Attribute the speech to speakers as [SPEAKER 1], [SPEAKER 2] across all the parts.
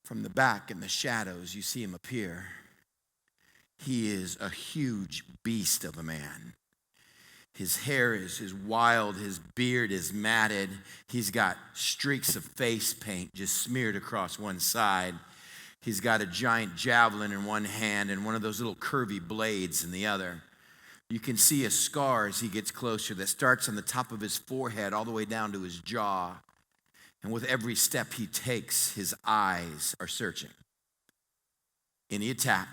[SPEAKER 1] From the back in the shadows, you see him appear. He is a huge beast of a man. His hair is wild. His beard is matted. He's got streaks of face paint just smeared across one side. He's got a giant javelin in one hand and one of those little curvy blades in the other. You can see a scar as he gets closer that starts on the top of his forehead all the way down to his jaw. And with every step he takes, his eyes are searching. Any attack,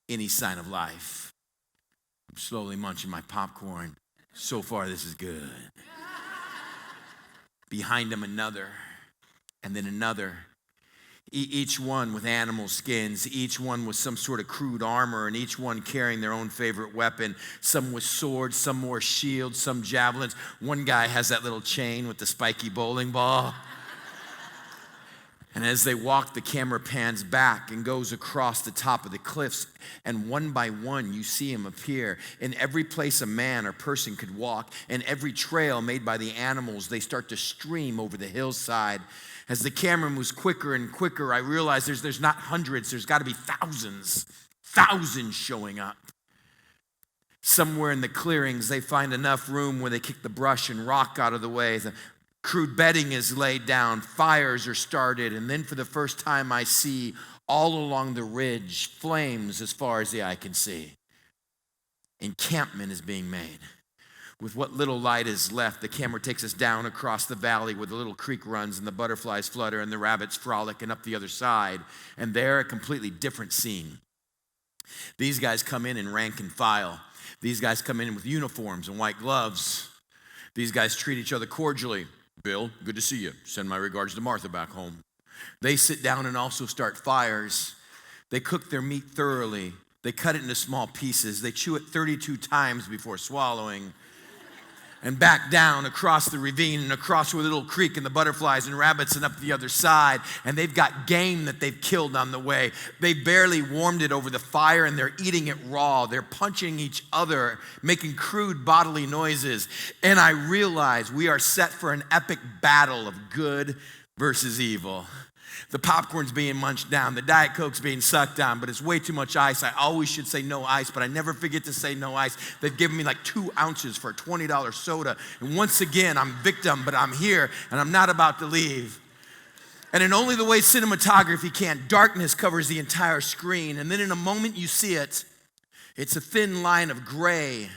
[SPEAKER 1] any sign of life. I'm slowly munching my popcorn. So far, this is good. Behind him, another, and then another. Each one with animal skins, each one with some sort of crude armor, and each one carrying their own favorite weapon. Some with swords, some more shields, some javelins. One guy has that little chain with the spiky bowling ball. And as they walk, the camera pans back and goes across the top of the cliffs. And one by one, you see him appear. In every place a man or person could walk, and every trail made by the animals, they start to stream over the hillside. As the camera moves quicker and quicker, I realize there's not hundreds, there's got to be thousands showing up. Somewhere in the clearings, they find enough room where they kick the brush and rock out of the way. The crude bedding is laid down, fires are started, and then for the first time I see all along the ridge flames as far as the eye can see. Encampment is being made. With what little light is left, the camera takes us down across the valley where the little creek runs and the butterflies flutter and the rabbits frolic, and up the other side, and there a completely different scene. These guys come in rank and file. These guys come in with uniforms and white gloves. These guys treat each other cordially. Bill, good to see you. Send my regards to Martha back home. They sit down and also start fires. They cook their meat thoroughly. They cut it into small pieces. They chew it 32 times before swallowing. And back down across the ravine and across where the little creek and the butterflies and rabbits and up the other side. And they've got game that they've killed on the way. They barely warmed it over the fire and they're eating it raw. They're punching each other, making crude bodily noises. And I realize we are set for an epic battle of good versus evil. The popcorn's being munched down. The Diet Coke's being sucked down, but it's way too much ice. I always should say no ice, but I never forget to say no ice. They've given me like 2 ounces for a $20 soda. And once again, I'm victim, but I'm here, and I'm not about to leave. And in only the way cinematography can, darkness covers the entire screen. And then in a moment you see it, it's a thin line of gray.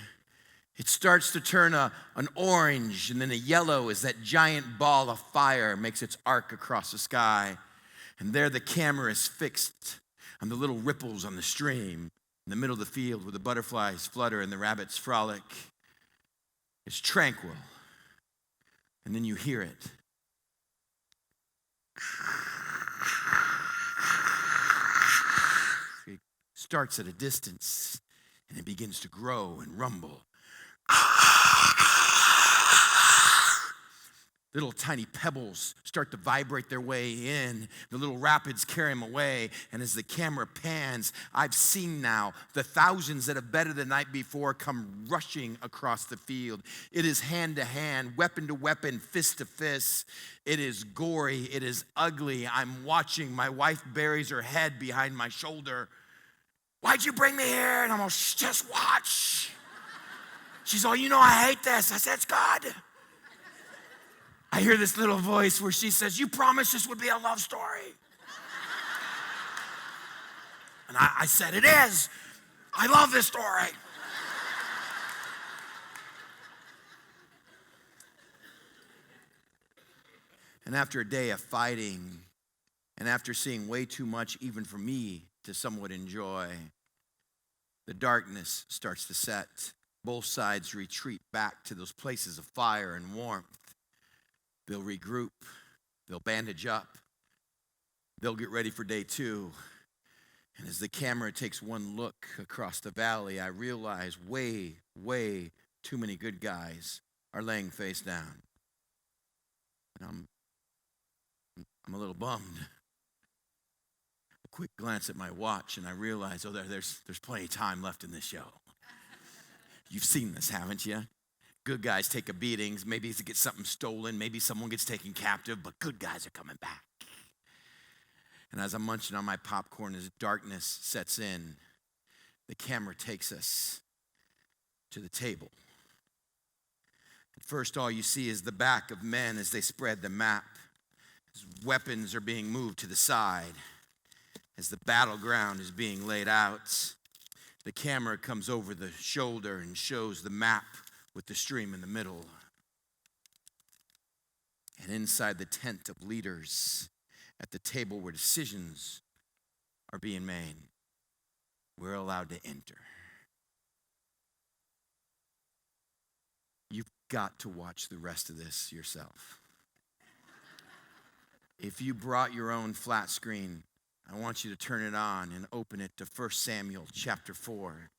[SPEAKER 1] It starts to turn an orange and then a yellow as that giant ball of fire makes its arc across the sky. And there the camera is fixed on the little ripples on the stream in the middle of the field where the butterflies flutter and the rabbits frolic. It's tranquil. And then you hear it. It starts at a distance and it begins to grow and rumble. Little tiny pebbles start to vibrate their way in. The little rapids carry them away. And as the camera pans, I've seen now the thousands that have bedded the night before come rushing across the field. It is hand to hand, weapon to weapon, fist to fist. It is gory. It is ugly. I'm watching. My wife buries her head behind my shoulder. Why'd you bring me here? And I'm all, just watch. She's all, you know I hate this. I said, it's good. I hear this little voice where she says, you promised this would be a love story. And I said, it is. I love this story. And after a day of fighting, and after seeing way too much even for me to somewhat enjoy, the darkness starts to set. Both sides retreat back to those places of fire and warmth. They'll regroup. They'll bandage up. They'll get ready for day 2. And as the camera takes one look across the valley, I realize way too many good guys are laying face down. And I'm a little bummed. A quick glance at my watch and I realize, there's plenty of time left in this show. You've seen this, haven't you? Good guys take a beating. Maybe they get something stolen. Maybe someone gets taken captive, but good guys are coming back. And as I'm munching on my popcorn, as darkness sets in, the camera takes us to the table. At first, all you see is the back of men as they spread the map, as weapons are being moved to the side, as the battleground is being laid out. The camera comes over the shoulder and shows the map with the stream in the middle. And inside the tent of leaders, at the table where decisions are being made, we're allowed to enter. You've got to watch the rest of this yourself. If you brought your own flat screen, I want you to turn it on and open it to 1 Samuel chapter 4.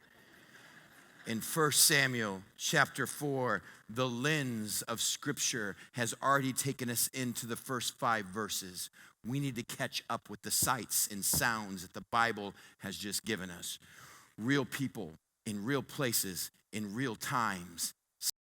[SPEAKER 1] In 1 Samuel chapter 4, the lens of Scripture has already taken us into the first 5 verses. We need to catch up with the sights and sounds that the Bible has just given us. Real people in real places in real times